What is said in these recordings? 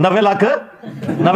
90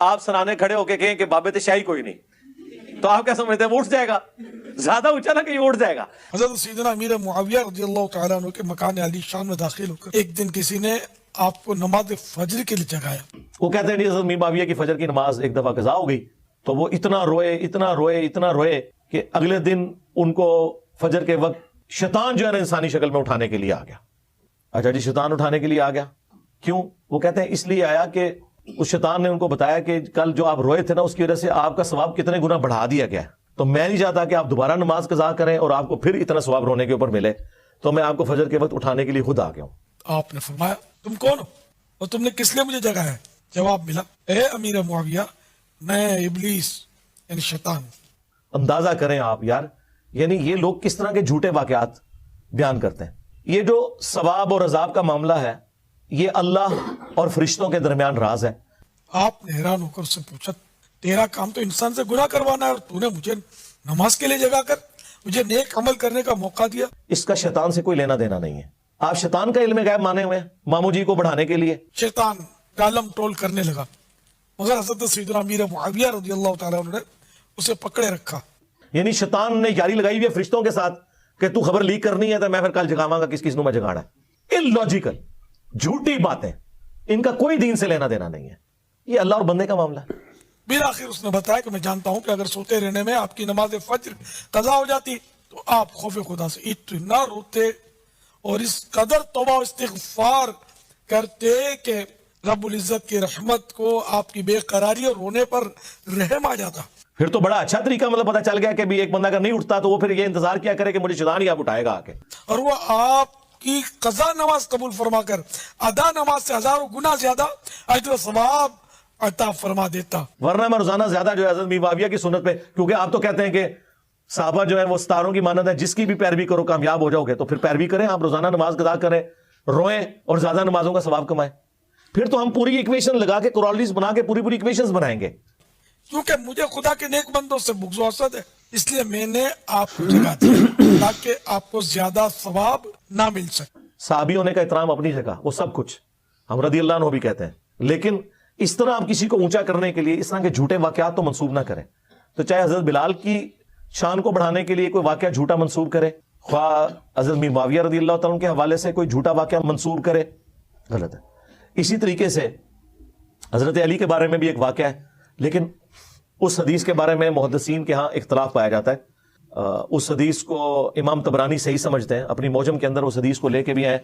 آپ سرانے کھڑے ہو کے کہیں کہ بابے شاہی کوئی نہیں، تو آپ کیا سمجھتے ہیں وہ اٹھ جائے گا؟ زیادہ اونچا نہ کہ یہ اٹھ جائے گا. حضرت سیدنا امیر معاویہ رضی اللہ تعالیٰ عنہ کے مکان علی شان میں داخل ہو کر ایک دن کسی نے آپ کو نماز فجر کے لیے جگایا. وہ کہتے ہیں نہیں، حضرت امیر معاویہ کی فجر کی نماز ایک دفعہ قضا ہو گئی تو وہ اتنا روئے کہ اگلے دن ان کو فجر کے وقت شیطان جو ہے نا انسانی شکل میں اٹھانے کے لیے آ گیا. اچھا جی، شیطان اٹھانے کے لیے آ گیا، کیوں؟ وہ کہتے ہیں اس لیے آیا کہ اس شیطان نے ان کو بتایا کہ کل جو آپ روئے تھے نا اس کی وجہ سے آپ کا ثواب کتنے گنا بڑھا دیا گیا ہے، تو میں نہیں چاہتا کہ آپ دوبارہ نماز قضا کریں اور آپ کو پھر اتنا ثواب رونے کے اوپر ملے، تو میں آپ کو فجر کے وقت اٹھانے کے لیے خود آ گیا ہوں. آپ نے فرمایا تم کون ہو اور تم نے کس لیے مجھے جگایا ہے؟ جواب ملا، اے امیر معاویہ میں ابلیس یعنی شیطان. اندازہ کریں آپ یار، یعنی یہ لوگ کس طرح کے جھوٹے واقعات بیان کرتے ہیں. یہ جو ثواب اور عذاب کا معاملہ ہے یہ اللہ اور فرشتوں کے درمیان راز ہے. آپ نے حیران ہو کر اس سے پوچھا تیرا کام تو انسان سے گناہ کروانا ہے اور تو نے مجھے نماز کے لیے جگا کر مجھے نیک عمل کرنے کا موقع دیا. اس کا شیطان سے کوئی لینا دینا نہیں ہے. آپ شیطان کا علم غیب مانے ہوئے ہیں مامو جی کو بڑھانے کے لیے. شیطان ٹالم ٹول کرنے لگا مگر حضرت سیدنا امیر معاویہ رضی اللہ تعالیٰ عنہ نے اسے پکڑے رکھا. یعنی شیطان نے یاری لگائی ہوئی ہے فرشتوں کے ساتھ کہ تو خبر لیک کرنی ہے تو میں پھر کل جگاواں گا کس نو میں جگانا ہے. اللاجیکل جھوٹی باتیں، ان کا کوئی دین سے لینا دینا نہیں ہے، یہ اللہ اور بندے کا معاملہ ہے. بالآخر اس نے بتایا کہ میں جانتا ہوں کہ اگر سوتے رہنے میں آپ کی نماز فجر قضا ہو جاتی تو آپ خوف خدا سے اتنا روتے اور اس قدر توبہ و استغفار کرتے کہ رب العزت کی رحمت کو آپ کی بے قراری اور رونے پر رحم آ جاتا. پھر تو بڑا اچھا طریقہ مطلب پتا چل گیا کہ بھی ایک بندہ اگر نہیں اٹھتا تو وہ پھر یہ انتظار کیا کرے کہ مجھے شیطان ہی آپ اٹھائے گا آ کے، اور وہ آپ کی قضا نماز قبول فرما کر ادا نماز سے ہزاروں گنا زیادہ اجر و ثواب عطا فرما دیتا. ورنہ میں روزانہ زیادہ جو ہے حضرت امیر معاویہ کی سنت پہ، کیونکہ آپ تو کہتے ہیں کہ صحابہ جو ہے وہ ستاروں کی مانند ہے، جس کی بھی پیروی کرو کامیاب ہو جاؤ گے، تو پھر پیروی کریں، آپ روزانہ نماز قضا کریں، روئیں اور زیادہ نمازوں کا ثواب کمائیں. پھر تو ہم پوری ایکویشن لگا کے کورالٹیز بنا کے پوری ایکویشنز بنائیں گے. کیونکہ مجھے خدا کے نیک بندوں سے بغض و حسد ہے، اس لیے میں نے آپ کو جگا دیا تاکہ آپ کو زیادہ ثواب نہ مل سکے. صحابی ہونے کا احترام اپنی جگہ، وہ سب کچھ ہم رضی اللہ عنہ بھی کہتے ہیں، لیکن اس طرح آپ کسی کو اونچا کرنے کے لیے اس طرح کے جھوٹے واقعات تو منسوب نہ کریں. تو چاہے حضرت بلال کی شان کو بڑھانے کے لیے کوئی واقعہ جھوٹا منسوب کرے، خواہ حضرت امیر معاویہ رضی اللہ تعالیٰ کے حوالے سے کوئی جھوٹا واقعہ منسوب کرے، غلط ہے. اسی طریقے سے حضرت علی کے بارے میں بھی ایک واقعہ ہے، لیکن اس حدیث کے بارے میں محدثین کے ہاں اختلاف پایا جاتا ہے. اس حدیث کو امام طبرانی صحیح سمجھتے ہیں، اپنی موجم کے اندر اس حدیث کو لے کے بھی ہیں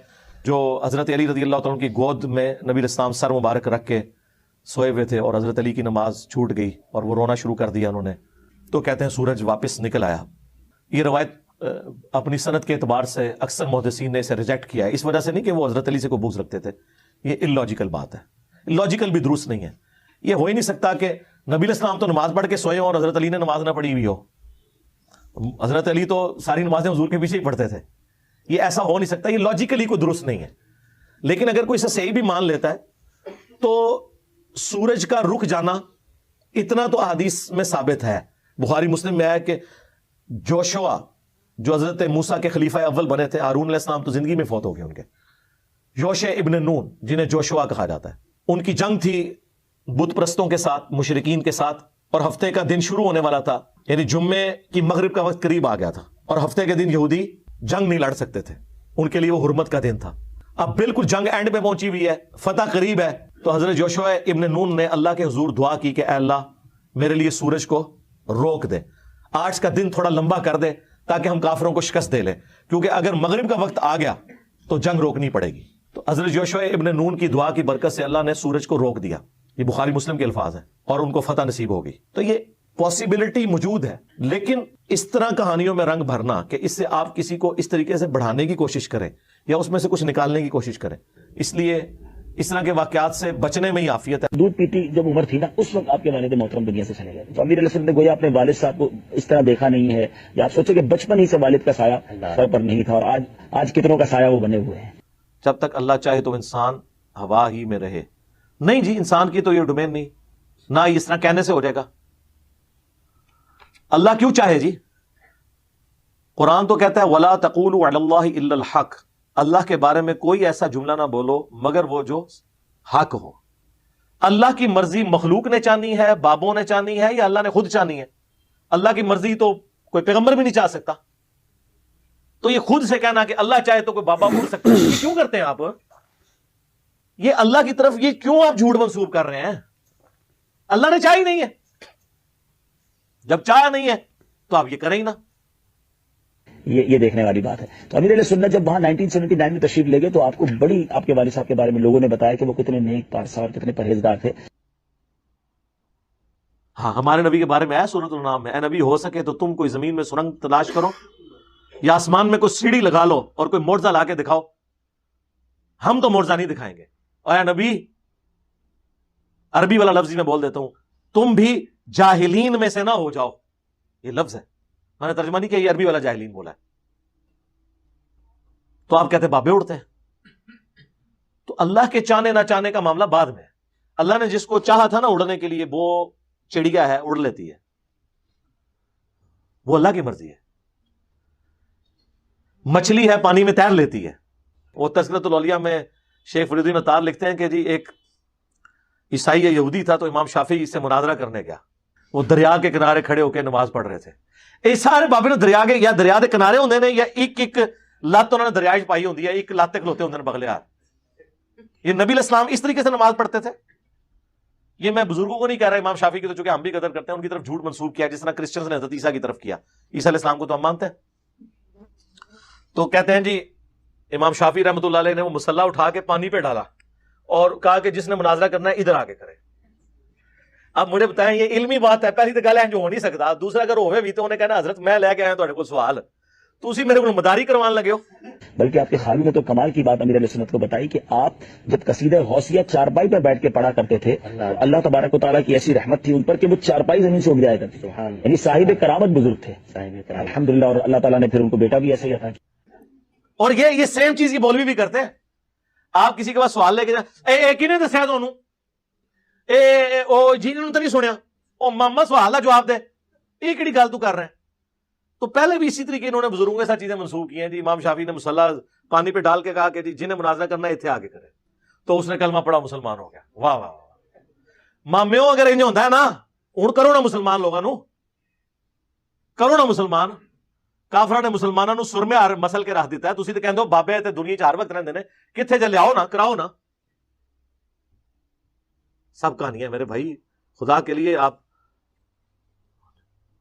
جو حضرت علی رضی اللہ تعالیٰ کی گود میں نبی علیہ السلام سر مبارک رکھ کے سوئے ہوئے تھے اور حضرت علی کی نماز چھوٹ گئی اور وہ رونا شروع کر دیا انہوں نے، تو کہتے ہیں سورج واپس نکل آیا. یہ روایت اپنی سند کے اعتبار سے اکثر محدثین نے اسے ریجیکٹ کیا ہے، اس وجہ سے نہیں کہ وہ حضرت علی سے کوئی بغض رکھتے تھے، یہ اللاجیکل بات ہے، لاجیکل بھی درست نہیں ہے. یہ ہو ہی نہیں سکتا کہ نبی علیہ السلام تو نماز پڑھ کے سوئے ہوں اور حضرت علی نے نماز نہ پڑھی ہوئی ہو. حضرت علی تو ساری نمازیں حضور کے پیچھے ہی پڑھتے تھے، یہ ایسا ہو نہیں سکتا، یہ لاجیکلی کوئی درست نہیں ہے. لیکن اگر کوئی اسے صحیح بھی مان لیتا ہے تو سورج کا رخ جانا اتنا تو احادیث میں ثابت ہے. بخاری مسلم میں آیا کہ جوشوا جو حضرت موسیٰ کے خلیفہ اول بنے تھے، ہارون علیہ السلام تو زندگی میں فوت ہو گئے ان کے، یوشع ابن نون جنہیں جوشوا کہا جاتا ہے، ان کی جنگ تھی بت پرستوں کے ساتھ، مشرکین کے ساتھ، اور ہفتے کا دن شروع ہونے والا تھا، یعنی جمعے کی مغرب کا وقت قریب آ گیا تھا، اور ہفتے کے دن یہودی جنگ نہیں لڑ سکتے تھے، ان کے لیے وہ حرمت کا دن تھا. اب بالکل جنگ اینڈ پہ پہنچی ہوئی ہے، فتح قریب ہے، تو حضرت جوشع ابن نون نے اللہ کے حضور دعا کی کہ اے اللہ میرے لیے سورج کو روک دے، آج کا دن تھوڑا لمبا کر دے تاکہ ہم کافروں کو شکست دے لیں، کیونکہ اگر مغرب کا وقت آ گیا تو جنگ روکنی پڑے گی. تو حضرت جوشع ابن نون کی دعا کی برکت سے اللہ نے سورج کو روک دیا. یہ بخاری مسلم کے الفاظ ہیں، اور ان کو فتح نصیب ہوگی. تو یہ پاسبلٹی موجود ہے، لیکن اس طرح کہانیوں میں رنگ بھرنا کہ اس سے آپ کسی کو اس طریقے سے بڑھانے کی کوشش کریں یا اس میں سے کچھ نکالنے کی کوشش کریں، اس لیے اس طرح کے واقعات سے بچنے میں ہی عافیت ہے. دودھ پیتی جب عمر تھی نا، اس وقت آپ کے والد محترم دنیا سے چلے گئے، تو امیر علیہ السلام نے گویا اپنے والد صاحب کو اس طرح دیکھا نہیں ہے، یا آپ سوچے کہ بچپن ہی سے والد کا سایہ سر پر نہیں تھا، اور آج کتنوں کا سایہ وہ بنے ہوئے ہیں. جب تک اللہ چاہے تو انسان ہوا ہی میں رہے. نہیں جی، انسان کی تو یہ ڈومین نہیں، نہ اس طرح کہنے سے ہو جائے گا. اللہ کیوں چاہے جی؟ قرآن تو کہتا ہے وَلَا تَقُولُوا عَلَى اللَّهِ إِلَّا الْحَقِّ، اللہ کے بارے میں کوئی ایسا جملہ نہ بولو مگر وہ جو حق ہو. اللہ کی مرضی مخلوق نے چاہنی ہے، بابوں نے چاہنی ہے، یا اللہ نے خود چاہنی ہے؟ اللہ کی مرضی تو کوئی پیغمبر بھی نہیں چاہ سکتا. تو یہ خود سے کہنا کہ اللہ چاہے تو کوئی بابا اڑ سکتا ہے، یہ کیوں کرتے ہیں آپ؟ یہ اللہ کی طرف یہ کیوں آپ جھوٹ منسوب کر رہے ہیں؟ اللہ نے چاہی نہیں ہے. جب چاہا نہیں ہے تو آپ یہ کریں ہی نا. یہ دیکھنے والی بات ہے. تو امیر علیہ سنت جب وہاں 1979 میں تشریف لے گئے تو آپ کو بڑی آپ کے والد صاحب کے بارے میں لوگوں نے بتایا کہ وہ کتنے نیک پارسا اور کتنے پرہیزگار تھے. ہاں، ہمارے نبی کے بارے میں ہے سورۃ الانعام میں، اے نبی ہو سکے تو تم کوئی زمین میں سرنگ تلاش کرو یا آسمان میں کوئی سیڑھی لگا لو اور کوئی معجزہ لا کے دکھاؤ. ہم تو معجزہ نہیں دکھائیں گے. اور اے نبی، عربی والا لفظ ہی میں بول دیتا ہوں، تم بھی جاہلین میں سے نہ ہو جاؤ. یہ لفظ ہے، میں نے ترجمہ نہیں کیا، یہ عربی والا جاہلین بولا ہے. تو آپ کہتے بابے اڑتے ہیں. تو اللہ کے چاہنے نہ چاہنے کا معاملہ بعد میں ہے. اللہ نے جس کو چاہا تھا نا اڑنے کے لیے، وہ چڑیا ہے، اڑ لیتی ہے، وہ اللہ کی مرضی ہے. مچھلی ہے، پانی میں تیر لیتی ہے. وہ تذکرۃ الاولیاء میں شیخ فرید الدین عطار لکھتے ہیں کہ جی ایک عیسائی یا یہودی تھا تو امام شافعی اس سے مناظرہ کرنے گیا. وہ دریا کے کنارے کھڑے ہو کے نماز پڑھ رہے تھے. یہ سارے بابے نے دریا کے یا دریا کے کنارے ہوندے نے یا ایک ایک لت انہوں نے دریا پائی ہوندی ہے، ایک لت کھلوتے ہوندے نے بغلیار. یہ نبی علیہ السلام اس طریقے سے نماز پڑھتے تھے. یہ میں بزرگوں کو نہیں کہہ رہا، امام شافعی کی تو چونکہ ہم بھی قدر کرتے ہیں، ان کی طرف جھوٹ منسوب کیا جس طرح کرسچنز نے حضرت عیسیٰ کی طرف کیا. عیسیٰ علیہ السلام کو تو ہم مانتے ہیں. تو کہتے ہیں جی امام شافعی رحمۃ اللہ علیہ نے وہ مصلی اٹھا کے پانی پہ ڈالا اور کہا کہ جس نے مناظرہ کرنا ہے ادھر آ کے کرے. اب مجھے بتائیں یہ علمی بات ہے، پہلی تو گل ہے جو ہو نہیں سکتا. دوسرا اگر ہوئے بھی تو انہیں کہنا حضرت میں لے کے آیا تھوڑے کو سوال، تو اسی میرے کو مداری کروان لگے ہو. بلکہ آپ کے خالو نے تو کمال کی بات امیر علیہ سنت کو بتائی کہ آپ جب قصیدہ غوثیہ چارپائی پر بیٹھ کے پڑھا کرتے تھے، اللہ تبارک و تعالیٰ کی ایسی رحمت تھی ان پر کہ وہ چارپائی زمین سے اٹھ جایا کرتی تھی. یعنی صاحب کرامت بزرگ تھے الحمدللہ، اور اللہ تعالیٰ نے پھر ان کو بیٹا بھی ایسے ہی عطا کیا. اور یہ سیم چیز یہ مولوی بھی کرتے ہیں. آپ کسی کے پاس سوال لے کے جائیں، کنے دسیا تھانوں، جی نے تو نہیں سنیا، او ماما سوال ہے جواب دے، یہ کہڑی گل تو کر رہے ہیں. تو پہلے بھی اسی طریقے انہوں نے بزرگوں کے ساتھ چیزیں منسوخ کی ہیں. جی امام شافعی نے مصلی پانی پہ ڈال کے کہا کہ جی جنہیں مناظرہ کرنا ہے اتنے آگے کرے، تو اس نے کلمہ پڑھا، مسلمان ہو گیا. واہ واہ واہ. مامیوں اگر انہیں ہوتا ہے نا، ہوں کرو نا مسلمان لوگوں نو، کرو نا مسلمان. کافراں نے مسلمانوں نو سر میں مسل کے رکھ دیتا ہے. تسی تے کہندے ہو بابے تے دنیا 'چ ہر وقت رہندے نے، کتھے جے لیاؤ نا، کراؤ نا. سب کہانی ہے میرے بھائی. خدا کے لیے آپ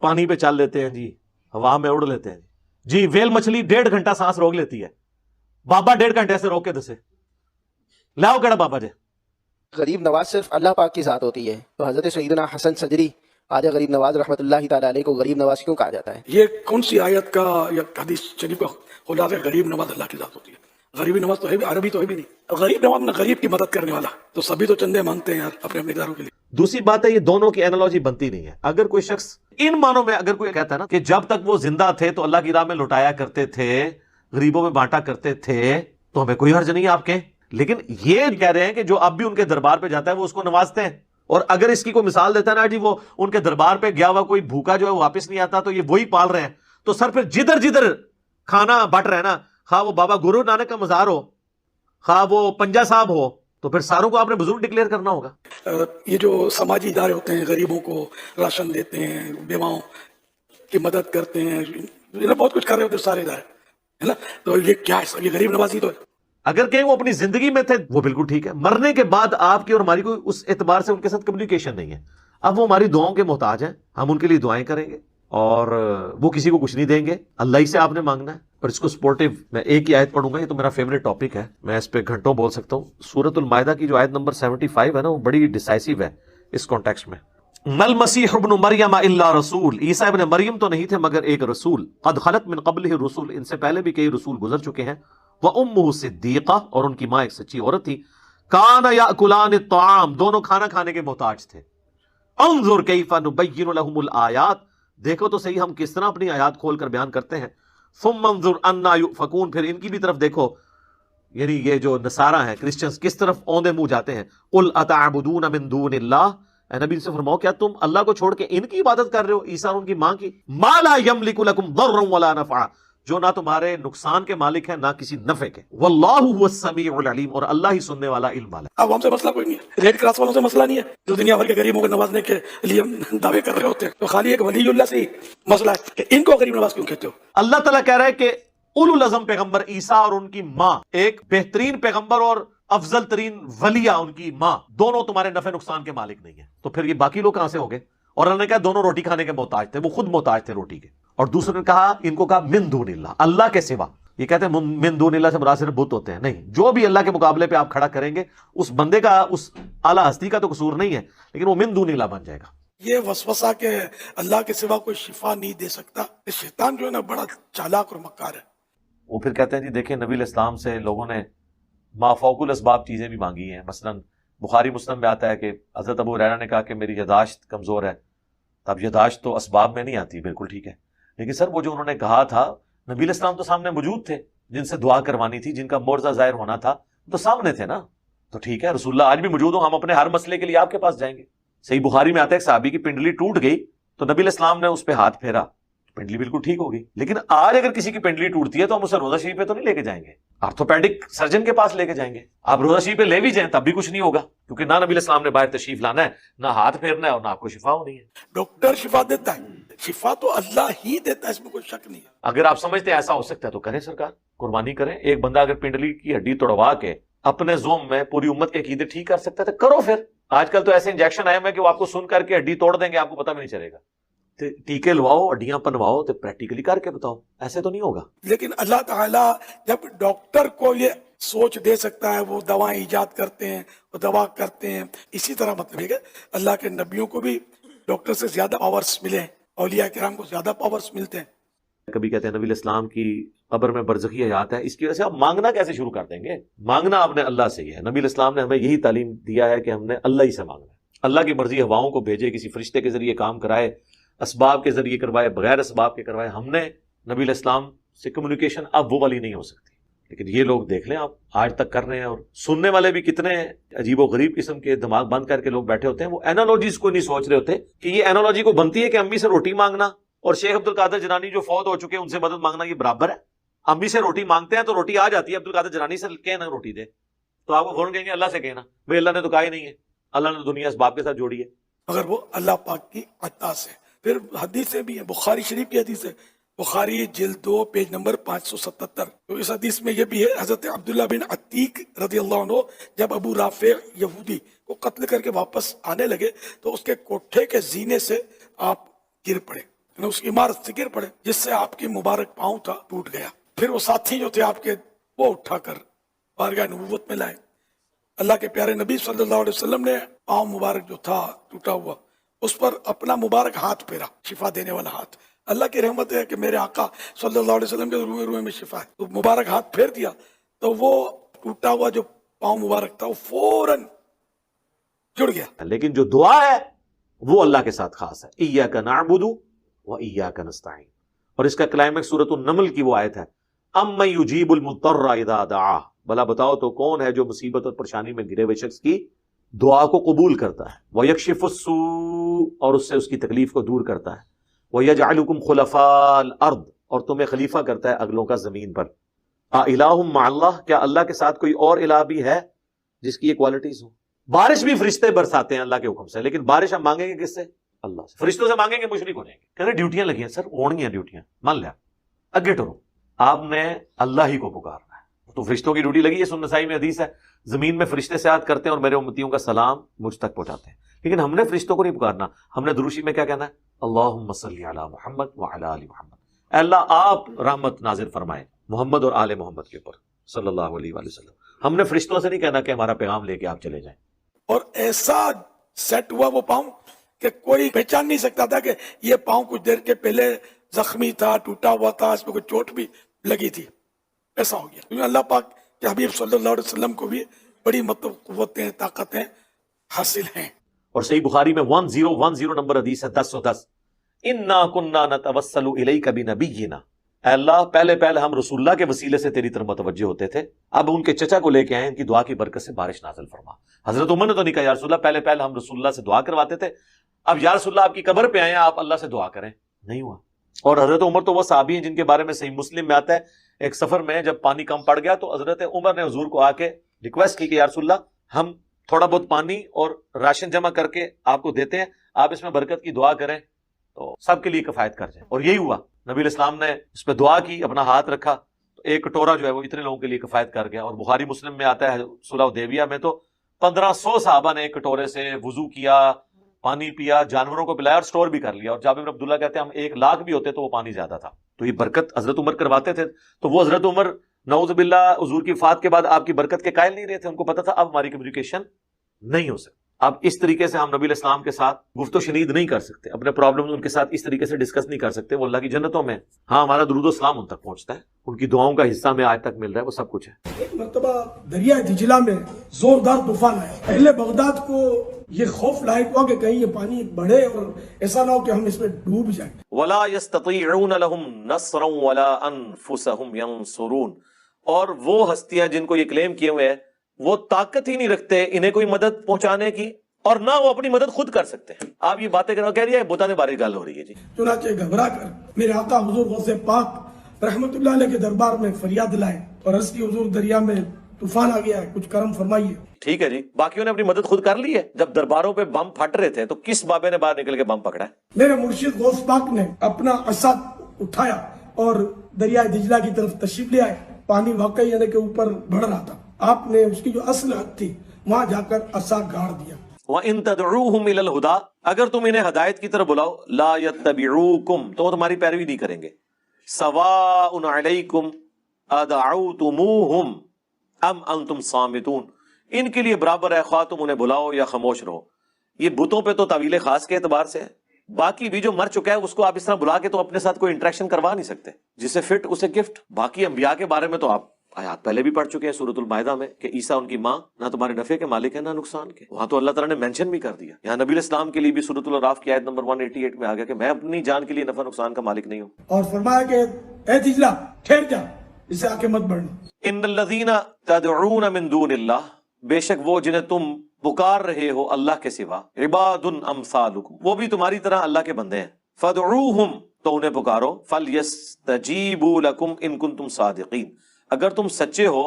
پانی پہ چل لیتے ہیں جی، ہوا میں اڑ لیتے ہیں جی. ویل مچھلی 1.5 گھنٹہ سانس روک لیتی ہے، بابا 1.5 گھنٹے سے روک کے دسے لاؤ کہڑا بابا جے. غریب نواز صرف اللہ پاک کی ذات ہوتی ہے. تو حضرت سیدنا حسن سجری آج غریب نواز رحمۃ اللہ تعالیٰ علیہ کو غریب نواز کیوں کہا جاتا ہے؟ یہ کون سی آیت کا یا حدیث شریف کا خلاصہ ہے؟ غریب نواز اللہ کی ذات ہوتی ہے. غریبی نواز تو ہے بھی، عربی تو ہے بھی نہیں. غریب نواز نہ غریب کی مدد کرنے والا. تو سبھی تو چندے مانگتے ہیں یار اپنے اداروں کے لیے. دوسری بات ہے یہ دونوں کی اینالوجی بنتی نہیں ہے. اگر کوئی شخص ان معنوں میں اگر کوئی کہتا ہے نا کہ جب تک وہ زندہ تھے تو اللہ کی راہ میں لٹایا کرتے تھے، غریبوں میں بانٹا کرتے تھے، تو ہمیں کوئی حرج نہیں ہے آپ کے. لیکن یہ کہہ رہے ہیں کہ جو اب بھی ان کے دربار پہ جاتا ہے وہ اس کو نوازتے ہیں. اور اگر اس کی کوئی مثال دیتا ہے نا جی، وہ ان کے دربار پہ گیا ہوا کوئی بھوکا جو ہے واپس نہیں آتا تو یہ وہی پال رہے ہیں. تو سر پھر جدھر جدھر کھانا بٹ رہے ہیں نا، خواہ وہ بابا گرو نانک کا مزار ہو، خواہ وہ پنجا صاحب ہو، تو پھر ساروں کو آپ نے بزرگ ڈکلیئر کرنا ہوگا. یہ جو سماجی ادارے ہوتے ہیں، غریبوں کو راشن دیتے ہیں، بیواؤں کی مدد کرتے ہیں، یہ بہت کچھ کر رہے ہوتے ہیں سارے ادارے، ہے نا. تو یہ کیا ہے؟ یہ غریب نوازی تو ہے. اگر کہیں وہ اپنی زندگی میں تھے وہ بالکل ٹھیک ہے. مرنے کے بعد آپ کی اور ہماری کوئی اس اعتبار سے ان کے ساتھ کمیونیکیشن نہیں ہے. اب وہ ہماری دعاؤں کے محتاج ہیں، ہم ان کے لیے دعائیں کریں گے اور وہ کسی کو کچھ نہیں دیں گے. اللہ ہی سے آپ نے مانگنا ہے. اور اس کو سپورٹیو میں ایک ہی آیت پڑھوں گا، یہ تو میرا فیوریٹ ٹاپک ہے، میں اس پہ گھنٹوں بول سکتا ہوں. سورۃ المائدہ کی جو آیت نمبر 75 ہے نا، وہ بڑی ڈیسائسو ہے اس کانٹیکسٹ میں. مل مسیح ابن مریم الا رسول، عیسیٰ ابن مریم تو نہیں تھے مگر ایک رسول. قد خلت من قبلہ الرسل، ان سے پہلے بھی کئی رسول گزر چکے ہیں. وَأُمُّهُ صِدِّيقَةٌ، اور ان کی ماں ایک سچی عورت تھی. كَانَ يَأْكُلَانِ الطَّعَامَ، دونوں کھانا کھانے کے محتاج تھے. انظر كيف نبين لهم الآيات، دیکھو تو صحیح ہم کس طرح اپنی آیات کھول کر بیان کرتے ہیں. ثم انظر أَنَّا يُؤْفَكُونَ، پھر ان کی بھی طرف دیکھو، یعنی یہ جو نصارہ ہیں، کرسچنز، کس طرف اوندے منہ جاتے ہیں. قُلْ أَتَعْبُدُونَ مِن دُونِ اللَّهِ، اے نبی سے فرماؤ کیا تم اللہ کو چھوڑ کے ان کی عبادت کر رہے ہو، عیسیٰ اور ان کی ماں کی. مَا لَا يَمْلِكُ لَكُمْ ضَرًّا وَلَا نَفْعًا، جو نہ تمہارے نقصان کے مالک ہیں نہ کسی نفع کے. واللہ هو السمیع العلیم، اور اللہ ہی سننے والا علم والا ہے. اب ہم سے مسئلہ کوئی نہیں ہے، ریڈ کراس والوں سے مسئلہ نہیں ہے جو دنیا بھر کے غریبوں کو نوازنے کے لیے دعوے کر رہے ہوتے ہیں. تو خالی ایک ولی اللہ سے ہی مسئلہ ہے کہ ان کو غریب نواز کیوں کہتے ہو. اللہ تعالیٰ کہہ رہا ہے کہ اولو العزم پیغمبر عیسیٰ اور ان کی ماں، ایک بہترین پیغمبر اور افضل ترین ولیہ ان کی ماں، دونوں تمہارے نفع نقصان کے مالک نہیں ہیں. تو پھر یہ باقی لوگ کہاں سے ہو گئے؟ اور انہوں نے کہا دونوں روٹی کھانے کے محتاج تھے، وہ خود محتاج تھے روٹی کے. اور دوسرے نے کہا، ان کو کہا من دون اللہ، اللہ کے سوا. یہ کہتے ہیں من دون اللہ سے مراد صرف بت ہوتے ہیں. نہیں، جو بھی اللہ کے مقابلے پہ آپ کھڑا کریں گے اس بندے کا، اس اعلیٰ ہستی کا تو قصور نہیں ہے، لیکن وہ من دون اللہ بن جائے گا. یہ وسوسہ کہ اللہ کے سوا کوئی شفا نہیں دے سکتا، شیطان جو ہے نا بڑا چالاک اور مکار ہے. وہ پھر کہتے ہیں جی دیکھیں نبی علیہ السلام سے لوگوں نے ما فوق الاسباب چیزیں بھی مانگی ہیں. مثلا بخاری مسلم میں آتا ہے کہ حضرت ابو ہریرہ نے کہا کہ میری یاداشت کمزور ہے. اب یاداشت تو اسباب میں نہیں آتی، بالکل ٹھیک ہے، لیکن سر وہ جو انہوں نے کہا تھا، نبی علیہ السلام تو سامنے موجود تھے، جن سے دعا کروانی تھی، جن کا معجزہ ظاہر ہونا تھا، تو سامنے تھے نا. تو ٹھیک ہے، رسول اللہ آج بھی موجود ہوں، ہم اپنے ہر مسئلے کے لیے آپ کے پاس جائیں گے. صحیح بخاری میں آتا ہے ایک صحابی کی پنڈلی ٹوٹ گئی تو نبی علیہ السلام نے اس پہ ہاتھ پھیرا، پنڈلی بالکل ٹھیک ہوگی. لیکن آج اگر کسی کی پنڈلی ٹوٹتی ہے تو ہم اسے روزہ شریف پہ تو نہیں لے کے جائیں گے، آرتھوپیڈک سرجن کے پاس لے کے جائیں گے. آپ روزہ شریف پہ لے بھی جائیں تب بھی کچھ نہیں ہوگا، کیونکہ نہ نبی علیہ السلام نے باہر تشریف لانا ہے، نہ ہاتھ پھیرنا ہے، اور نہ آپ کو شفا ہونی ہے. ڈاکٹر شفا دیتا ہے، شفا تو اللہ ہی دیتا ہے، اس میں کوئی شک نہیں ہے. اگر آپ سمجھتے ہیں ایسا ہو سکتا ہے تو کریں سرکار، قربانی کریں. ایک بندہ اگر پنڈلی کی ہڈی توڑوا کے اپنے زوم میں پوری امت کے عقیدے ٹھیک کر سکتا ہے تو کرو. پھر آج کل تو ایسے انجیکشن آئے ہیں کہ وہ آپ کو سن کر کے ہڈی توڑ دیں گے، آپ کو پتہ بھی نہیں چلے گا. ٹیکے لواؤ، ہڈیاں پنواؤ، تو پریکٹیکلی کر کے بتاؤ، ایسے تو نہیں ہوگا. لیکن اللہ تعالیٰ جب ڈاکٹر کو یہ سوچ دے سکتا ہے، وہ دوائیں ایجاد کرتے ہیں، وہ دوا کرتے ہیں. اسی طرح مطلب ہے کہ اللہ کے نبیوں کو بھی ڈاکٹر سے زیادہ پاورز ملے ہیں، اولیاء کرام کو زیادہ پاورز ملتے ہیں. کبھی کہتے ہیں نبی علیہ السلام کی قبر میں برزخی حیات ہے، اس کی وجہ سے آپ مانگنا کیسے شروع کر دیں گے؟ مانگنا آپ نے اللہ سے ہی ہے. نبی علیہ السلام نے ہمیں یہی تعلیم دیا ہے کہ ہم نے اللہ ہی سے مانگنا ہے. اللہ کی مرضی ہواؤں کو بھیجے، کسی فرشتے کے ذریعے کام کرائے، اسباب کے ذریعے کروائے، بغیر اسباب کے کروائے. ہم نے نبی علیہ السلام سے کمیونیکیشن اب وہ والی نہیں ہو سکتی. لیکن یہ لوگ دیکھ لیں آپ آج تک کر رہے ہیں، اور سننے والے بھی کتنے عجیب و غریب قسم کے دماغ بند کر کے لوگ بیٹھے ہوتے ہیں. وہ اینالوجیز کو نہیں سوچ رہے ہوتے کہ یہ اینالوجی کو بنتی ہے کہ امی سے روٹی مانگنا اور شیخ عبد القادر جیلانی جو فوت ہو چکے ہیں ان سے مدد مانگنا یہ برابر ہے. امی سے روٹی مانگتے ہیں تو روٹی آ جاتی ہے، عبد القادر جیلانی سے کہنا روٹی دے تو آپ کو فوراً کہیں گے اللہ سے کہنا، بھائی اللہ نے تو کہا ہی نہیں ہے، اللہ نے دنیا اسباب کے ساتھ جوڑی ہے. مگر وہ اللہ پاک کی عطا سے. پھر حدیثیں بھی ہیں، بخاری شریف کی حدیث ہے، بخاری جلد 2 پیج نمبر 577. تو اس حدیث میں یہ بھی ہے، حضرت عبداللہ بن عتیق رضی اللہ عنہ جب ابو رافع یہودی کو قتل کر کے واپس آنے لگے تو اس کے کوٹھے کے زینے سے آپ گر پڑے، یعنی اس کی عمارت سے گر پڑے، جس سے آپ کی مبارک پاؤں تھا ٹوٹ گیا. پھر وہ ساتھی جو تھے آپ کے، وہ اٹھا کر بارگاہ نبوت میں لائے. اللہ کے پیارے نبی صلی اللہ علیہ وسلم نے پاؤں مبارک جو تھا ٹوٹا ہوا، اس پر اپنا مبارک ہاتھ پھیرا، شفا دینے والا ہاتھ. اللہ کی رحمت ہے کہ میرے آقا صلی اللہ علیہ وسلم کے روئے روئے میں شفا ہے. تو مبارک ہاتھ پھیر دیا تو وہ ٹوٹا ہوا جو پاؤں مبارک تھا وہ فوراً جڑ گیا. لیکن جو دعا ہے وہ اللہ کے ساتھ خاص ہے. ایاک نعبد و ایاک نستعین. اور اس کا کلائمیکس سورۃ النمل کی وہ آیت ہے، امن یجیب المضطر اذا دعاہ. بھلا بتاؤ تو کون ہے جو مصیبت اور پریشانی میں گرے ہوئے شخص کی دعا کو قبول کرتا ہے، وَيَكْشِفُ السُّوءَ، اور اس سے اس کی تکلیف کو دور کرتا ہے، وَيَجْعَلُكُمْ خُلَفَاءَ الْأَرْضِ، اور تمہیں خلیفہ کرتا ہے اگلوں کا زمین پر. اِلَٰهٌ مَّعَ اللَّهِ، کیا اللہ کے ساتھ کوئی اور الہ بھی ہے جس کی یہ کوالٹیز ہوں؟ بارش بھی فرشتے برساتے ہیں اللہ کے حکم سے، لیکن بارش ہم مانگیں گے کس سے؟ اللہ سے. فرشتوں سے مانگیں گے مشرک ہو جائیں گے، کہتے ہیں ڈیوٹیاں لگی ہیں. سر ہونی ہیں ڈیوٹیاں، مان لیا، اگے ٹرو. آپ نے اللہ ہی کو پکارنا ہے، تو فرشتوں کی ڈیوٹی لگی ہے. سنن نسائی میں حدیث ہے، زمین میں فرشتے سیاحت کرتے ہیں اور میرے امتیوں کا سلام مجھ تک پہنچاتے ہیں. لیکن ہم نے فرشتوں کو نہیں پکارنا، ہم نے دروشی میں کیا کہنا ہے؟ اللہم صلی علی محمد وعلی آل محمد. اے اللہ آپ رحمت نازل فرمائیں محمد اور آل محمد کے اوپر صلی اللہ علیہ وآلہ وسلم. ہم نے فرشتوں سے نہیں کہنا کہ ہمارا پیغام لے کے آپ چلے جائیں. اور ایسا سیٹ ہوا وہ پاؤں کہ کوئی پہچان نہیں سکتا تھا کہ یہ پاؤں کچھ دیر کے پہلے زخمی تھا، ٹوٹا ہوا تھا، اس میں کوئی چوٹ بھی لگی تھی. ایسا ہو گیا کیونکہ اللہ پاک کے حبیب صلی اللہ علیہ وسلم کو بھی بڑی مطلب قوتیں، طاقتیں حاصل ہیں. اور صحیح بخاری میں 1010 نمبر حدیث ہے 1010، اِنَّا كُنَّا نَتَوَسَّلُ إِلَيْكَ بِنَبِيِّنَا. اے اللہ پہلے ہم رسول اللہ کے وسیلے سے تیری طرف متوجہ ہوتے تھے، اب ان کے چچا کو لے کے آئے، ان کی دعا کی برکت سے بارش نازل فرما. حضرت عمر نے تو نہیں کہا یا رسول اللہ پہلے ہم رسول اللہ سے دعا کرواتے تھے، اب یا رسول اللہ آپ کی قبر پہ آئے ہیں آپ اللہ سے دعا کریں. نہیں ہوا. اور حضرت عمر تو وہ صحابی ہیں جن کے بارے میں صحیح مسلم میں آتا ہے ایک سفر میں جب پانی کم پڑ گیا تو حضرت عمر نے حضور کو آ کے ریکویسٹ کی کہ یا رسول اللہ ہم تھوڑا بہت پانی اور راشن جمع کر کے آپ کو دیتے ہیں، آپ اس میں برکت کی دعا کریں تو سب کے لیے کفایت کر جائیں. اور یہی ہوا، نبی علیہ السلام نے اس پہ دعا کی، اپنا ہاتھ رکھا تو ایک کٹورا جو ہے وہ اتنے لوگوں کے لیے کفایت کر گیا. اور بخاری مسلم میں آتا ہے صلح حدیبیہ میں تو 1500 صحابہ نے ایک کٹورے سے وضو کیا، پانی پیا، جانوروں کو پلایا اور سٹور بھی کر لیا. اور جابر بن عبداللہ کہتے ہیں ہم 1,00,000 بھی ہوتے تو وہ پانی زیادہ تھا. تو یہ برکت حضرت عمر کرواتے تھے. تو وہ حضرت عمر نعوذ باللہ حضور کی وفات کے بعد آپ کی برکت کے قائل نہیں رہے تھے. ان کو پتا تھا اب ہماری کمیونیکیشن نہیں ہو سکتی، اب اس طریقے سے ہم نبی علیہ السلام کے ساتھ گفت و شنید نہیں کر سکتے، اپنے پرابلم ان کے ساتھ اس طریقے سے ڈسکس نہیں کر سکتے. وہ اللہ کی جنتوں میں. ہاں ہمارا درود و سلام ان تک پہنچتا ہے، ان کی دعاؤں کا حصہ میں آج تک مل رہا ہے، وہ سب کچھ ہے. ایک مرتبہ دریائے دجلہ میں زوردار طوفان آیا. اہل بغداد کو یہ خوف لاحق ہوا کہ کہیں یہ پانی بڑھے اور ایسا نہ ہو کہ ہم اس میں ڈوب جائیں. وَلَا يَسْتَطِيعُونَ لَهُمْ نَصْرًا وَلَا أَنفُسَهُمْ يَنصُرُونَ. اور وہ ہستیاں جن کو یہ کلیم کیے ہوئے ہیں وہ طاقت ہی نہیں رکھتے انہیں کوئی مدد پہنچانے کی، اور نہ وہ اپنی مدد خود کر سکتے ہیں. آپ یہ باتیں کہہ رہی ہے بتانے بارے گل ہو رہی ہے جی. چنانچہ گھبرا کر میرے آقا حضور غوث پاک رحمت اللہ علیہ کے دربار میں فریاد لائے اور عرض کی حضور دریا میں طوفان آ گیا ہے، کچھ کرم فرمائیے. ٹھیک ہے جی، باقیوں نے اپنی مدد خود کر لی ہے. جب درباروں پہ بم پھٹ رہے تھے تو کس بابے نے باہر نکل کے بم پکڑا ہے؟ میرے مرشد غوث پاک نے اپنا عصا اٹھایا اور دریائے دجلہ کی طرف تشریف لے آئے. پانی واقعی یعنی کے اوپر بڑھ رہا تھا. آپ نے اس کی جو اصل حد تھی وہاں جا کر عصا گاڑ دیا. وَإِن تَدْعُوهُمْ إِلَى الْهُدَىٰ. اگر تم انہیں ہدایت کی طرف بلاؤ، لا يَتَّبِعُوكُمْ تو وہ تمہاری پیروی نہیں کریں گے. سَوَاءٌ عَلَيْكُمْ أَدْعَوْتُمُوهُمْ أَمْ أَنْتُمْ صَامِتُونَ. ان کے لیے برابر ہے خواہ تم انہیں بلاؤ یا خاموش رہو. یہ بتوں پہ تو تعویل خاص کے اعتبار سے ہے، باقی بھی جو مر چکا ہے اس کو آپ اس طرح بلا کے تو اپنے ساتھ کوئی انٹریکشن کروا نہیں سکتے. جسے فٹ اسے گفٹ. باقی انبیاء کے بارے میں تو آپ آیات پہلے بھی پڑھ چکے ہیں سورۃ المائدہ میں کہ عیسیٰ ان کی ماں نہ تمہارے نفع کے مالک ہے نہ نقصان کے. وہاں تو اللہ تعالیٰ نے مینشن بھی کر دیا. یہاں نبی علیہ السلام کے لیے بھی سورۃ الاعراف کی آیت نمبر 188 میں آ گیا کہ میں اپنی جان کے لیے نفع نقصان کا مالک نہیں ہوں. اور فرمایا کہ اے دجلہ ٹھہر جا، اسے آگے مت بڑھنا. ان الذین تدعون من دون اللہ. بے شک وہ جنہیں تم پکار رہے ہو اللہ کے سوا، عباد امثالکم، وہ بھی تمہاری طرح اللہ کے بندے ہیں. فدعوہم تو انہیں پکارو، فلیستجیبوا لکم ان کنتم صادقین. اگر تم سچے ہو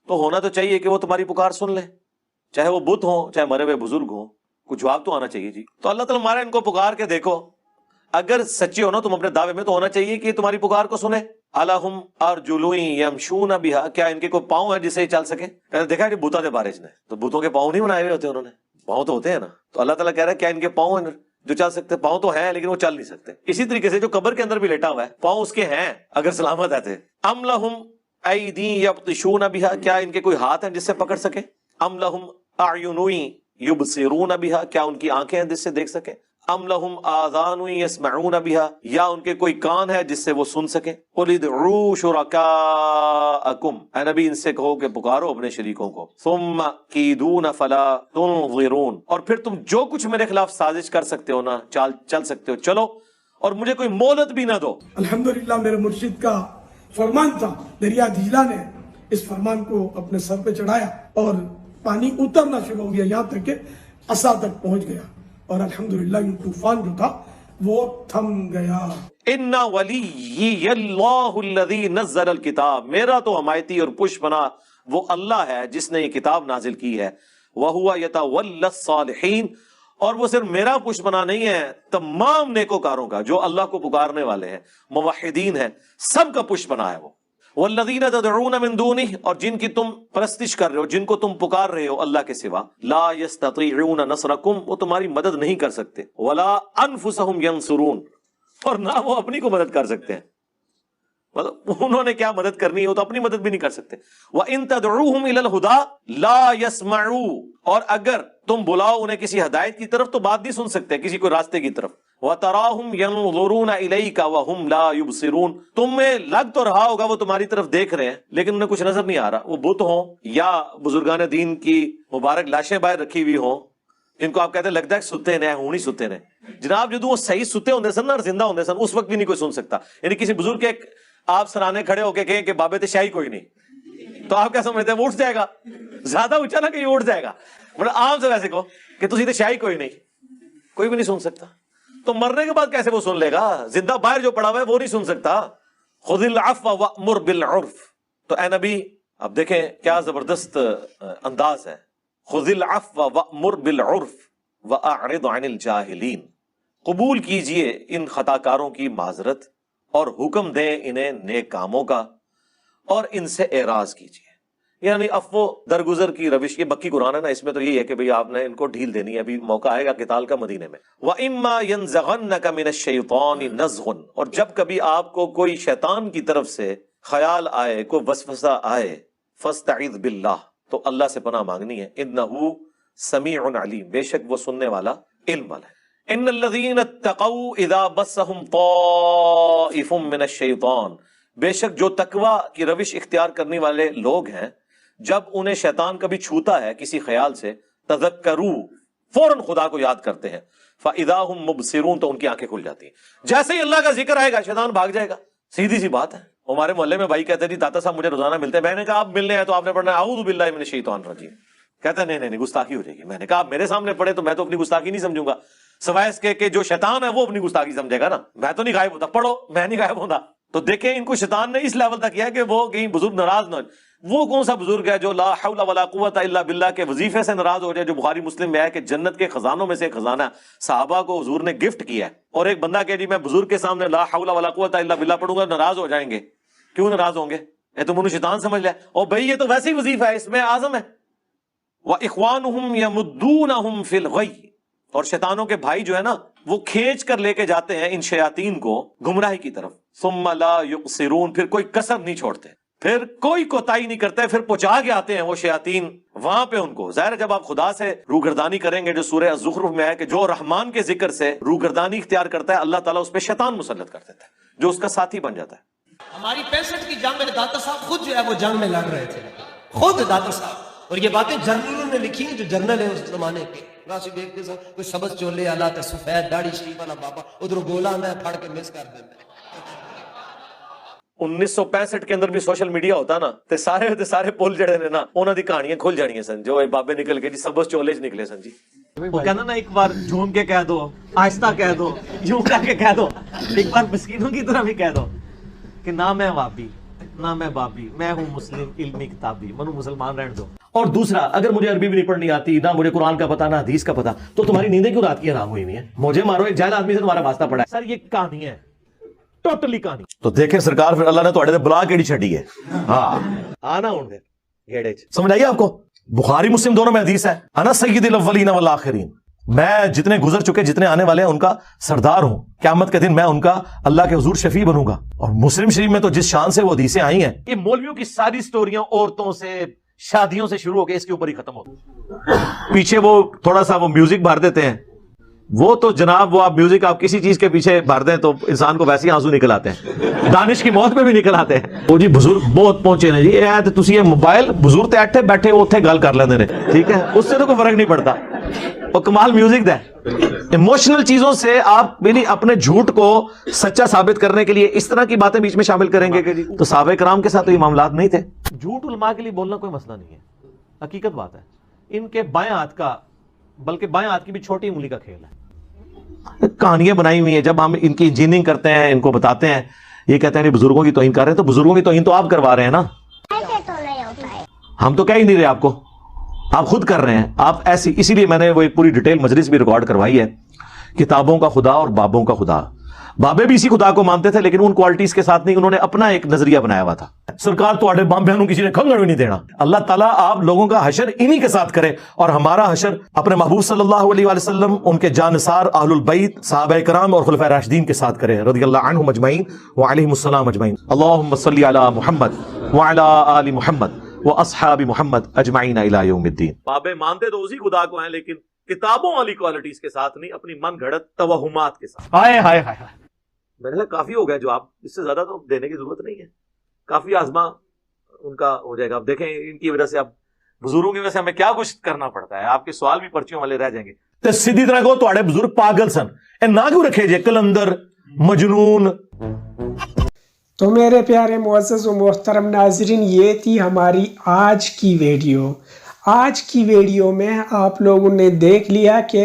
تو ہونا تو چاہیے کہ وہ تمہاری پکار سن لیں، چاہے وہ بت ہوں چاہے مرے ہوئے بزرگ ہوں. کچھ جواب تو آنا چاہیے جی. تو اللہ تعالیٰ ہمارا ان کو پکار کے دیکھو، اگر سچے ہو نا تم اپنے دعوے میں تو ہونا چاہیے کہ تمہاری پکار کو سنے. الہم ارجل یمشون بہا. کیا ان کے کوئی پاؤں ہے جسے چل سکے؟ دیکھا کہ بتوں کے بارے نے تو بتوں کے پاؤں نہیں بنائے ہوئے ہوتے، انہوں نے پاؤں تو ہوتے ہیں نا. تو اللہ تعالیٰ کہہ رہا ہے کیا ان کے پاؤں ہیں جو چل سکتے؟ پاؤں تو ہیں لیکن وہ چل نہیں سکتے. اسی طریقے سے جو قبر کے اندر بھی لیٹا ہوا ہے پاؤں اس کے ہیں اگر سلامت ہے. ام لہم ایدی یبطشون بہا. کیا ان کے کوئی ہاتھ ہیں جس سے پکڑ سکے؟ ام لہم اعین یبصرون بہا. کیا ان کی آنکھیں ہیں جس سے دیکھ سکے؟ ام لہم آذان یسمعون بہا. یا ان کے کوئی کان ہے جس سے وہ سن سکے؟ قل ادعوا شرکاءکم. اے نبی ان سے کہو کہ پکارو اپنے شریکوں کو. ثم کیدون فلا تنظرون. اور پھر تم جو کچھ میرے خلاف سازش کر سکتے ہو نا چل سکتے ہو چلو، اور مجھے کوئی مہلت بھی نہ دو. الحمدللہ میرے مرشد کا فرمان تھا. دریا دجلہ نے اس فرمان کو اپنے سر پہ چڑھایا اور پانی اترنا شروع ہو گیا یہاں تک کہ عصا تک پہنچ گیا، اور الحمدللہ یہ طوفان جو تھا وہ تھم گیا. ان ولی اللہ الذی نزل الکتاب. میرا تو حمایتی اور پش پناہ وہ اللہ ہے جس نے یہ کتاب نازل کی ہے. وہو یتولی الصالحین. اور وہ صرف میرا پش پناہ نہیں ہے، تمام نیکوکاروں کا جو اللہ کو پکارنے والے ہیں، موحدین ہیں، سب کا پش پناہ ہے وہ. والذین تدعون من دونہ. اور جن کی تم پرستش کر رہے ہو، جن کو تم پکار رہے ہو اللہ کے سوا، لا یستطیعون نصرکم. وہ تمہاری مدد نہیں کر سکتے. ولا انفسہم ینصرون. اور نہ وہ اپنی کو مدد کر سکتے ہیں. مطلب انہوں نے کیا مدد کرنی ہے، وہ تو اپنی مدد بھی نہیں کر سکتے. وَإِن تَدْعُوهُمْ إِلَى الْهُدَىٰ لَا يَسْمَعُوا. اور اگر تم بلاؤ انہیں کسی ہدایت کی طرف تو بات نہیں سن سکتے، کسی کو راستے کی طرف. وَتَرَاهُمْ يَنظُرُونَ إِلَيْكَ وَهُمْ لَا يُبْصِرُونَ. تمہیں لگ تو رہا ہوگا وہ تمہاری طرف دیکھ رہے ہیں لیکن انہیں کچھ نظر نہیں آ رہا. وہ بت ہوں یا بزرگان دین کی مبارک لاشیں باہر رکھی ہوئی ہوں، ان کو آپ کہتے ہیں لگتا ہے ستے نے ہوں نہیں ستے نے. جناب جدو وہ صحیح ستے ہوندے سن اور زندہ ہوندے سن اس وقت بھی نہیں کوئی سن سکتا. یعنی کسی بزرگ کے آپ سرانے کھڑے ہو کے کہیں کہ بابے تے شاہی کوئی نہیں، تو آپ کیا سمجھتے ہیں وہ اٹھ جائے گا؟ زیادہ اونچا نہ کہ یہ اٹھ جائے گا. مطلب عام سے ویسے کہو کہ تسی تے شاہی کوئی نہیں، کوئی بھی نہیں سن سکتا. تو مرنے کے بعد کیسے وہ سن لے گا؟ زندہ باہر جو پڑا ہوا ہے وہ نہیں سن سکتا. خذ العفو وامر بالعرف. تو اے نبی اب دیکھیں کیا زبردست انداز ہے. خذ العفو وامر بالعرف واعرض عن الجاہلین. قبول کیجئے ان خطا کاروں کی معذرت اور حکم دیں انہیں نیک کاموں کا اور ان سے اعراض کیجئے. یعنی عفو درگزر کی روش. یہ مکی قرآن ہے نا، اس میں تو یہی ہے کہ بھئی آپ نے ان کو ڈھیل دینی ہے. ابھی موقع آئے گا قتال کا مدینے میں. وَإِمَّا يَنزَغَنَّكَ مِنَ الشَّيْطَانِ نَزْغٌ. اور جب کبھی آپ کو کوئی شیطان کی طرف سے خیال آئے، کوئی وسوسہ آئے، فَاسْتَعِذْ بِاللَّهِ. تو اللہ سے پناہ مانگنی ہے. إِنَّهُ سَمِيعٌ عَلِيمٌ. بے شک وہ سننے والا، علم والا ہے. إِنَّ الَّذِينَ اتَّقَوْا إِذَا مَسَّهُمْ طَائِفٌ مِّنَ الشَّيْطَانِ. بے شک جو تقوی کی روش اختیار کرنے والے لوگ ہیں، جب انہیں شیطان کبھی چھوتا ہے کسی خیال سے، تذکروا فوراً خدا کو یاد کرتے ہیں. فَإِذَا هُمْ مُبْصِرُونَ. تو ان کی آنکھیں کھل جاتی ہیں. جیسے ہی اللہ کا ذکر آئے گا شیطان بھاگ جائے گا. سیدھی سی بات ہے. ہمارے محلے میں بھائی کہتے ہیں جی داتا صاحب مجھے روزانہ ملتے ہیں. میں نے کہا آپ ملنے ہیں تو آپ نے پڑھنا ہے اعوذ باللہ من الشیطان الرجیم. کہتا ہے نہیں گستاخی ہو جائے گی. میں نے کہا آپ میرے سامنے پڑھے تو میں تو اپنی گستاخی نہیں سمجھوں گا، سوائے اس کے کہ جو شیطان ہے وہ اپنی گستاخی سمجھے گا نا. میں تو نہیں غائب ہوتا، پڑھو میں نہیں غائب ہوتا. تو دیکھیں ان کو شیطان نے اس لیول تک کیا کہ وہ کہیں بزرگ ناراض نہ. وہ کون سا بزرگ ہے جو لا حول ولا قوت الا باللہ کے وظیفے سے ناراض ہو جائے، جو بخاری مسلم میں ہے کہ جنت کے خزانوں میں سے ایک خزانہ صحابہ کو حضور نے گفٹ کیا ہے، اور ایک بندہ کہ جی میں بزرگ کے سامنے لا حول ولا قوت الا باللہ پڑھوں گا، ناراض ہو جائیں گے. کیوں ناراض ہوں گے؟ یہ تو منو شیطان سمجھ لیا. اور بھائی یہ تو ویسے ہی وظیفہ ہے، اس میں اعظم ہے. وَإِخْوَانُهُمْ يَمُدُّونَهُمْ فِي الْغَيِّ. اور شیطانوں کے بھائی جو ہے نا وہ کھینچ کر لے کے جاتے ہیں ان شیاطین کو گمراہی کی طرف. ثُمَّ لَا يُقْصِرُونَ. پھر کوئی کسر نہیں چھوڑتے، پھر کوئی کوتاہی نہیں کرتے، پھر پہنچا کے آتے ہیں وہ شیاطین وہاں پہ ان کو. ظاہر جب آپ خدا سے روگردانی کریں گے، جو سورہ الزخرف میں ہے کہ جو رحمان کے ذکر سے روگردانی اختیار کرتا ہے اللہ تعالیٰ اس پہ شیطان مسلط کر دیتا ہے جو اس کا ساتھی بن جاتا ہے. ہماری 65 کی جنگ میں داتا صاحب خود جو ہے وہ جنگ میں لڑ رہے تھے، خود داتا صاحب. اور یہ باتیں جرنلوں نے لکھی ہیں جو جرنل ہیں اس زمانے کے. راسی دیکھتے سب کوئی سبز چولے آلہ تے سفید داڑھی شریف والا بابا ادھر گولا میں پھڑ کے مس کر دیتا. 1965 کے اندر بھی سوشل میڈیا ہوتا نا تے سارے پول جڑے نے نا انہاں دی کہانیاں کھل جانیاں سن جو بابے نکل کے جی سبز چولے چ نکلے سن. جی وہ کہنا نا ایک بار جھوم کے کہہ دو، آہستہ کہہ دو، یوں کر کے کہہ دو، ایک بار مسکینوں کی طرح بھی کہہ دو کہ نہ میں وابی نہ میں بابی، میں ہوں مسلم علمی کتابی، منو مسلمان رہن دو. اور دوسرا اگر مجھے عربی بھی نہیں پڑھنی آتی، نہ مجھے قرآن کا پتہ نہ حدیث کا پتہ، تو تمہاری نیندیں کیوں رات کی حرام ہوئی ہوئی ہیں؟ مجھے مارو، ایک جاہل آدمی سے تمہارا واسطہ پڑا ہے. سر یہ کہانی ہے، ٹوٹلی کہانی. تو دیکھیں سرکار پھر اللہ نے تواڈے تے بلا کیڑی چھڈی ہے. ہاں آنا ہن پھر گھیڑے چ سمجھ آئی آپ کو؟ بخاری مسلم دونوں میں حدیث ہے، انا سید الاولین والآخرین. میں جتنے گزر چکے جتنے آنے والے ہیں ان کا سردار ہوں. قیامت کے دن میں ان کا اللہ کے حضور شفیع بنوں گا. اور مسلم شریف میں تو جس شان سے وہ حدیثیں آئی ہیں، یہ مولویوں کی ساری سٹوریاں عورتوں سے شادیوں سے شروع ہو کے اس کے اوپر ہی ختم ہوتی. پیچھے وہ تھوڑا سا وہ میوزک بھر دیتے ہیں، وہ تو جناب وہ آپ میوزک آپ کسی چیز کے پیچھے بھر دیں تو انسان کو ویسے ہی آنسو نکل آتے ہیں، دانش کی موت میں بھی نکل آتے ہیں. وہ جی بزرگ بہت پہنچے نے جی، اے تسی یہ موبائل بزرگ تے اٹھے بیٹھے اوتھے گل کر لیندے نے، ٹھیک ہے، اس سے تو کوئی فرق نہیں پڑتا. وہ کمال میوزک دا ایموشنل چیزوں سے آپ یعنی اپنے جھوٹ کو سچا ثابت کرنے کے لیے اس طرح کی باتیں بیچ میں شامل کریں گے کہ جی تو صحابہ کرام کے ساتھ تو یہ معاملات نہیں تھے. جھوٹ علماء کے لیے بولنا کوئی مسئلہ نہیں ہے، حقیقت بات ہے. ان کے بائیں ہاتھ کا بلکہ بائیں ہاتھ کی بھی چھوٹی انگلی کا کھیل ہے. کہانیاں بنائی ہوئی ہیں، جب ہم ان کی انجینئرنگ کرتے ہیں، ان کو بتاتے ہیں، یہ کہتے ہیں بزرگوں کی توہین کر رہے ہیں، تو بزرگوں کی توہین تو آپ کروا رہے ہیں نا، ہم تو کہہ ہی نہیں رہے آپ کو، آپ خود کر رہے ہیں. آپ ایسی، اسی لیے میں نے وہ ایک پوری ڈیٹیل مجلس بھی ریکارڈ کروائی ہے، کتابوں کا خدا اور بابوں کا خدا. بابے بھی اسی خدا کو مانتے تھے لیکن ان کوالٹیز کے ساتھ نہیں، انہوں نے اپنا ایک نظریہ بنایا ہوا تھا. سرکار تو آڑے بام بہنوں کسی نے کھنگڑ بھی نہیں دینا. اللہ تعالیٰ آپ لوگوں کا حشر انہی کے ساتھ کرے، اور ہمارا حشر اپنے محبوب صلی اللہ علیہ وآلہ وسلم، ان کے جانثار اہل البیت صحابہ کرام اور خلفائے راشدین کے ساتھ کرے رضی اللہ عنہم اجمعین وعلیہم السلام اجمعین. اللہم صلی علی محمد وعلی آل محمد واصحاب محمد اجمعین الی یوم الدین. بابے مانتے تو اسی خدا کو ہیں لیکن کتابوں والی کوالٹیز کے ساتھ نہیں، اپنی من گھڑت توہمات کے ساتھ. ہائے ہائے ہائے، میرے لیے کافی ہو گیا جو آپ، اس سے زیادہ تو دینے کی ضرورت نہیں ہے. کافی آزما ان کا ہو جائے گا. اب دیکھیں ان کی وجہ سے، اب بزرگوں کی وجہ سے ہمیں کیا کچھ کرنا پڑتا ہے. آپ کے سوال بھی پرچیوں والے رہ جائیں گے. تو سیدھی طرح کو تواڈے بزرگ پاگل سن، اے نہ کیوں رکھے جے کلندر مجنون. تو میرے پیارے معزز و محترم ناظرین، یہ تھی ہماری آج کی ویڈیو. آج کی ویڈیو میں آپ لوگوں نے دیکھ لیا کہ